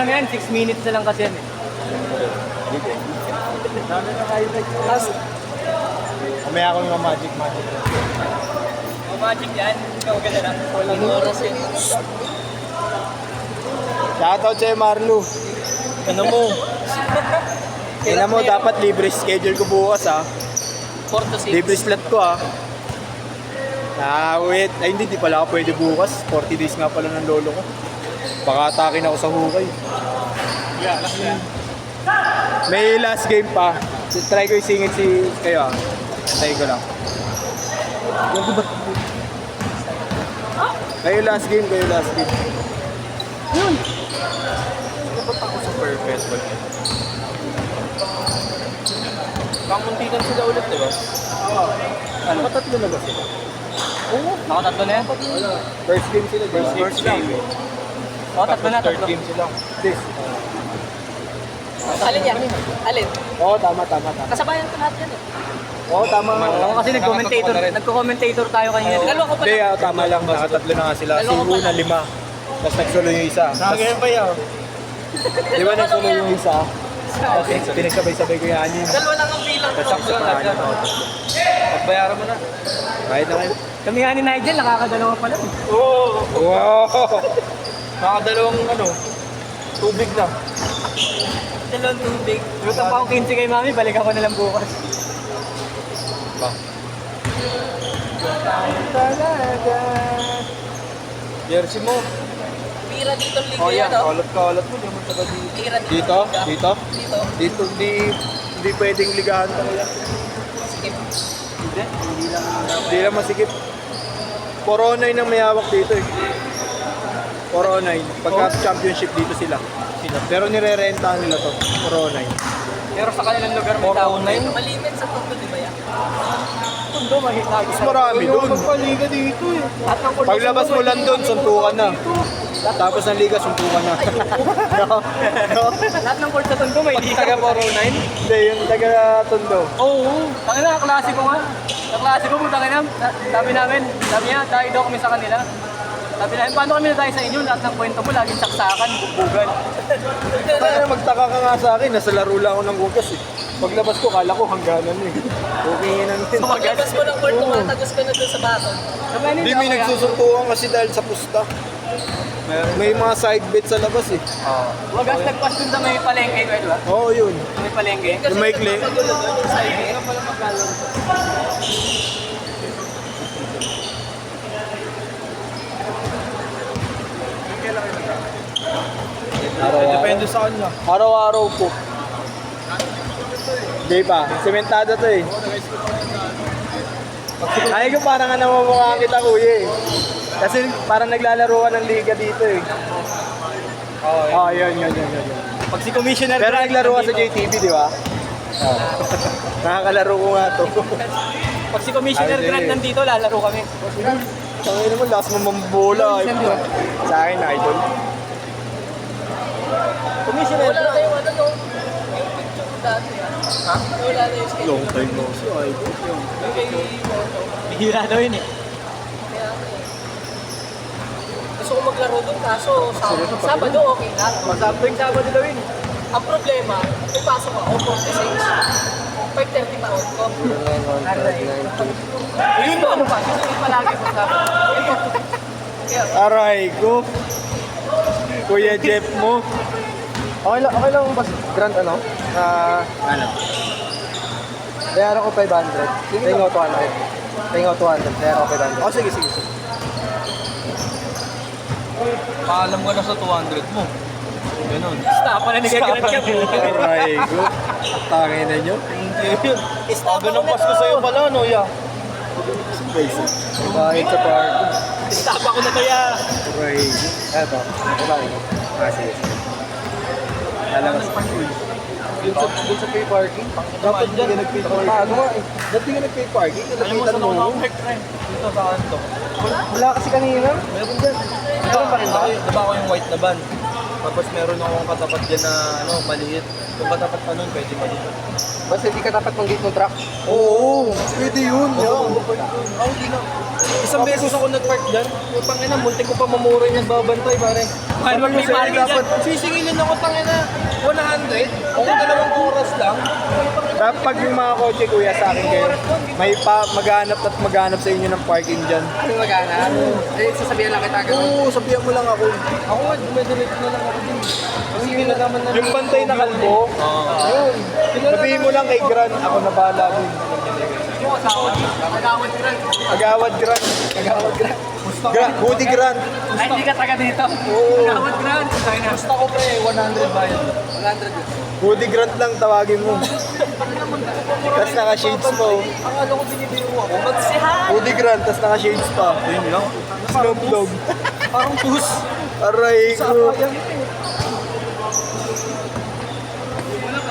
lang yan, 6 minutes na lang kasi yan eh. Dami na kayo nag-class. Kamaya ako yung magic. O magic yan, ikaw ganda lang. Walang oras yan. Shoutout sa'yo, Marlo. Ano mo? Tingnan mo, dapat libre schedule ko bukas ha. 4 to 6. Libre slot ko ha. Wait. Ay hindi pala ako pwede bukas. 40 days nga pala ng lolo ko. Baka atakin ako sa hukay. May last game pa. Try ko isingit kayo ha. Try ko lang. Kayo last game. Yun. Dapat ako sa Perfest Ball. Kamuntikan sila ulit, diba? Oo. Ano? Nakatatlo na ba sila? Oo, nakatatlo na yan. First game sila, first game. Oo, tatlo na, Third tatlo. game sila. This. Alin yan? Alin? Oo, tama. Kasabayan ko lahat yan eh. Oo, tama. Oo, kasi nagko-commentator tayo kanina. Dalawa ko pa Hindi, lang. tama lang. Nakatatlo na nga sila. Si Dalawa pa Una, 5. Tapos nagsulo yung isa. Nakagaya pa yan. Di ba nagsulo yung isa? Tapos pinagsabay-sabay ko yung anim. Dalawa lang ang bilang ko. Sakto lang. Pagbayaran mo na. Kahit na kayo. Kami nga ni Nigel, nakakadalawa pa lang. Oo! Wow! Nakadalawang tubig na. Dalawang tubig. Lutang pa akong 15 kay Mami, balikan ko na lang bukas. Ba? Talaga. Jersey mo. Pira dito ang liga Oh yan, yan, no? kalat mo. Di mo taga dito. Pira Dito? Dito. Dito, hindi pwedeng ligahan talaga. Skip. Hindi lang masikip. 409 ang may hawak dito eh. 409. Pagka championship dito sila. Pero nire-renta nila to. 409. Pero sa kanilang lugar may tao na yun. Malimit sa Tondo, di ba yan? Tundo, mahita. Mas marami dun. Magpaliga dito eh. At ang kulay Paglabas mo lang dun, suntukan na. Tapos ng liga, suntukan na. Lahat ng court sa Tundo may liga. Taga 409? Hindi, yung taga Tondo. Oo. Tangin na, kaklase ko nga. Kaklase ko, tangin na. Sabi namin, sabi niya, tayo daw kami sa kanila. Sabi namin, paano kami na tayo sa inyo? Lahat ng kwento mo, laging saksakan, bugbugan. Kaya magtaka ka nga sa akin, nasa laro lang ako ng gugas eh. Paglabas ko, kala ko hangganan eh. Okay na din. Paglabas mo ng court, tumatagos ka na doon sa baton. Hindi, may nagsusuntukan kasi dahil sa pusta. May mga side bet sa labas eh. Wagas nagpas dun sa may palengke ko, di ba? Oo, yun. May palengke. Yung maikli. Magulo doon yung side. Depende sa kanya. Araw-araw po. Hindi pa. Sementado to eh. Ay ko parang nga namamukha kita kuya eh. Kasi parang naglalaro ka ng liga dito eh. Oo, yun. Pag si Commissioner Pero Grant naglaro ka sa nandito- JTV, di ba? Oo. Nakakalaro ko nga to. Pag si Commissioner Ay, Grant hindi. nandito, lalaro kami. Tangin naman, last mo mambola. Sa akin, idol. Commissioner Wala Grant. na yung ano, no? Yung picture ko dati. Ha? Wala na yung skate. Long time no si idol. Yung kay Moto. Bihira daw yun eh. Kaya ako eh. Gusto ko maglaro doon kaso Sabado okay na. Tuwing Sabado daw yun eh. Ang problema, may pasok ako, 46. 5:30 pa out ko. Yun mo ano pa, yun palagi mo sa Kaya, Aray ko. Kuya Jeff mo. Okay lang ba grant ano? Ano? Bayaran ko 500. Tingin ko 200. Tingin ko 200. Bayaran ko 500. Oh, sige. Paalam ka na sa 200 mo. Ganun. Stop na nagagawin ka. Aray ko. Tangin na nyo. stop Ganun Pasko sa'yo pala, no, ya? Basic. Bakit sa park? Stop ako na to ya. Aray ko. Eto. Bakit? Sige. Alam mo. Dun sa pay parking? Dapat hindi ka nag-pay parking. Ano nga eh. Dapat hindi ka nag-pay parking. Alam mo, saan ako nakapark, pre? Dito sa kanto. Wala kasi kanina. Meron dyan. Meron pa rin ba? Diba ako yung white na van? Tapos meron akong katapat dyan na, maliit. Kung katapat pa nun, pwede maliit. Basta hindi ka dapat mag-gate ng truck. Oo, pwede yun. Hindi na. Isang beses ako nag-park dyan. Tangina, muntik ko pa mamura yung nagbabantay, pare. Manual may parking dapat dyan. sisingilin ako, tangina. 100? Ako 2 oras lang. Dapat pag yung mga kotse kuya sa akin kayo, may maghanap sa inyo ng parking dyan. Ano magana? Eh, sasabihan lang kita ganun. Oo, sabihan mo lang ako. Ako nga, dumidiretso na lang ako din. Kasi ginagaman na Yung bantay na kalbo, yun. sabihin mo lang kay Gran, ako na bahala dun. Yung asawa, magawad ka rin. Agawad Gran. Agawad Gran. Buti Gran. Ay, hindi ka taga dito. Oo. Magawad ka rin. Gusto ko pre, 100 bayad. 100 yun. Buti Grant lang tawagin mo. Tapos naka-shades pa oh. Akala ko binibiru ako. Buti Grant, tapos naka-shades pa. Yun lang. Snoop Dogg. Parang pus. Aray ko.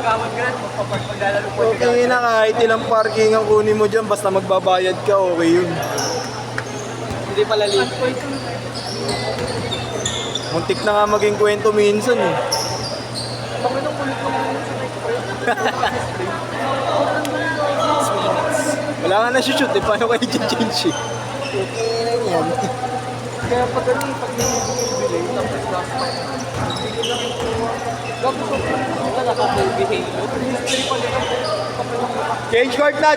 Magawad ka rin. Maglalaro po. Okay na kahit ilang parking ang kunin mo dyan, basta magbabayad ka, okay yun. Hindi pala late. Muntik na nga maging kwento minsan eh. Wala nga na shoot eh, paano kayo change eh? Okay na yan. Kaya pag ganun, pag may bibili, tapos last time. Gago ko. Ito nakapag-behave. Change court na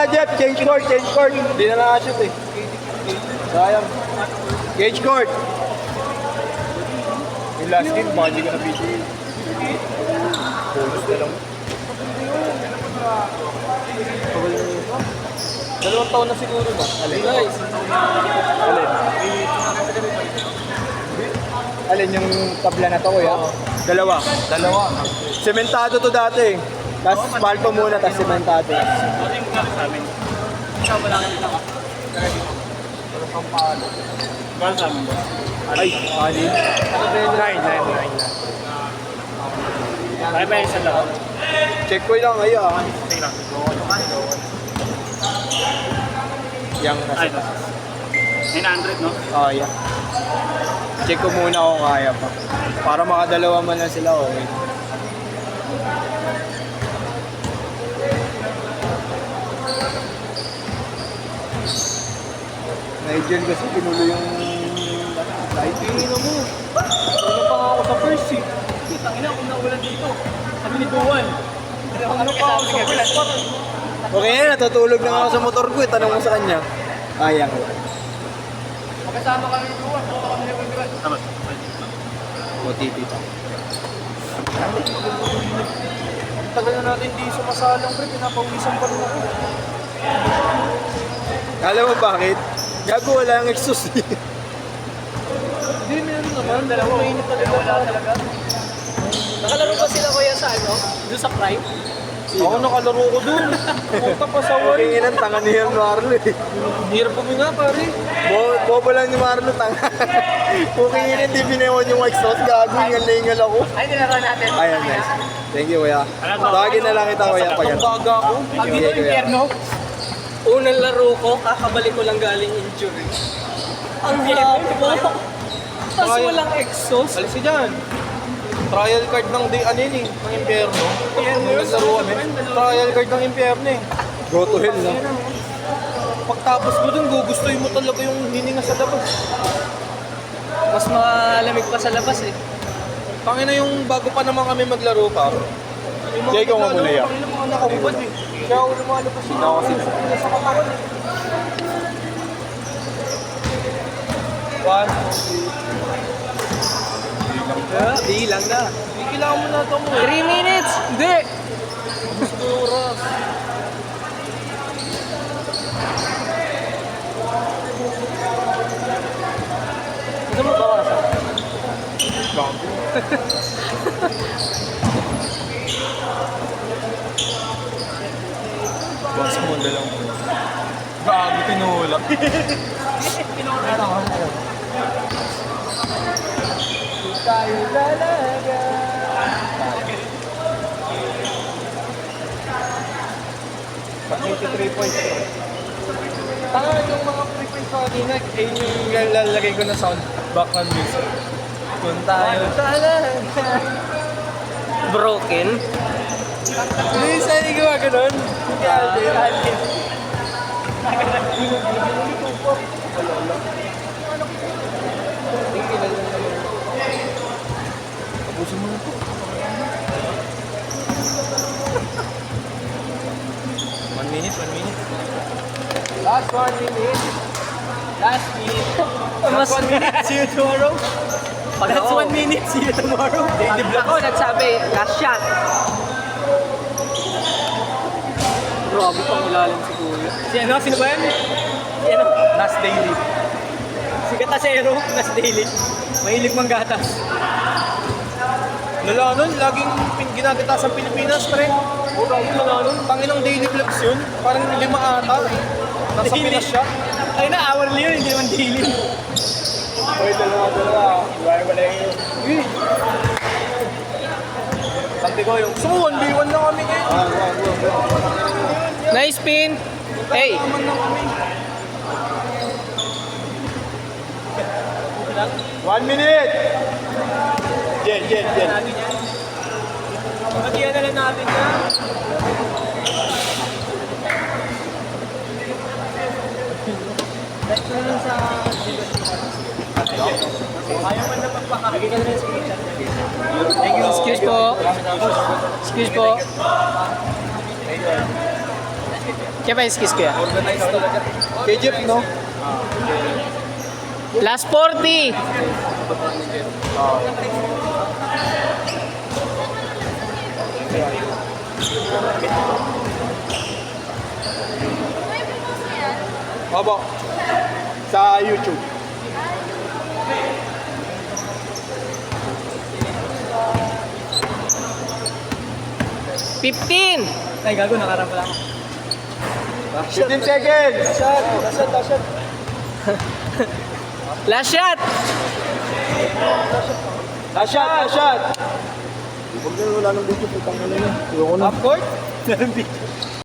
Jeff, change court. Hindi na nakashoot eh. Sayang. Change court. Yung last game, baka hindi ko na video. Bonus na lang. 2 taon na siguro ba? Alin? Nice. Alin yung tabla na to kuya? Dalawa. Sementado to dati. Tapos palto muna, tapos sementado. Kasama lang dito. Mahal sa amin ba? Ay, alin? Nine. Ay, may isa lang. Check ko lang ngayon ah. Tingnan lang. Yang Ay, nasa. 900, no? Oh, yeah. Check ko muna kung kaya pa. Para makadalawa man lang sila, okay. Nigel kasi pinulo yung light. Tingnan mo. Ano pa nga ako sa first seat? Tangina, kung naulan dito. Sabi ni Duwan. Ano pa ako sa first seat? Okay na, natutulog na ako sa motor ko eh. Tanong mo sa kanya. Kaya ko. Magkasama kami ni Duwan. Punta kami ni Duwan. Tama. OTP pa. Tagal na natin di sumasalang pre, pinapawisan pa rin ako. Alam mo bakit? Gago, wala ang exhaust eh. Hindi, meron naman. Dalawa. Mainit talaga. Wala talaga. Nakalaro ba sila kuya sa ano? Doon sa Prime? Ako nakalaro ko dun. Puta pa sa Okay wall. nga ng tanga niya Marlo eh. Hirap puminga pare. Bobo lang ni Marlo, tanga. Okay nga hindi binawan yung exhaust. Gago, ingal ako. Ay, nilaro natin. Ayan, nice. Thank you, kuya. Tawagin na lang kita, kuya. Pag Ang baga ako. Ang Sige, ino kuya. impyerno. Unang laro ko, kakabalik ko lang galing injury. Ang hapo. Tapos Kaya- walang exhaust. Alis ka dyan. Trial card ng ano yun eh, ng impyerno. Naglaro kami. Trial card ng impyerno eh. Go to hell, no? Pagtapos mo dun, gugustuhin mo talaga yung hininga sa labas. Mas malamig pa sa labas eh. Tangina yung bago pa naman kami maglaro pa. Sige, ikaw nga muna, ya. Yung mga nakahubad eh. Kaya ako lumalabas yun ako sa katawan eh. 1, 2, 3. Di lang na. Hindi kailangan mo na ito mo 3 minutes! Hindi! Gusto oras. Gusto mo ba oras? Basta mo na lang. Gago, tinulak. Tayo lalaga. Pag 83 points. Tanga yung mga pre-points sa kanina, eh yung lalagay ko na sound background music. Kung tayo talaga. Broken. Hindi, sa'yo yung gawa ganun. Hindi, Alden. One minute. Last 1 minute. Last minute. Mas, See you tomorrow. That's 1 minute. See you tomorrow. ako nagsabi, last shot. Grabe pang ilalim si Kuya. Si ano? Sino ba yan? Si ano? Nas daily. Si Gatasero. Nas Daily. Mahilig mang gatas. Lala nun, laging ginagata sa Pilipinas, pre. Lala nun, tanginang daily vlogs yun. Parang 5 ata. Nasa Daily. Pinas siya. Ay na, hourly yun. Hindi naman daily. Hoy, dalawa. Wala yun. Sabi ko yung, so 1v1 lang kami ngayon. Nice spin. Hey. Naman lang kami. 1 minute! Jen. Pagkiyan na lang natin yan. Thank you. Excuse po. Kaya ba excuse ko yan? Kay Jeff, no? Last 40. Opo. Sa YouTube. $15. Ay, gago. Nakarang pala ako. 15 seconds! Last shot. Last shot! Huwag na wala ng video, putang na yun. Ayoko na. Half court?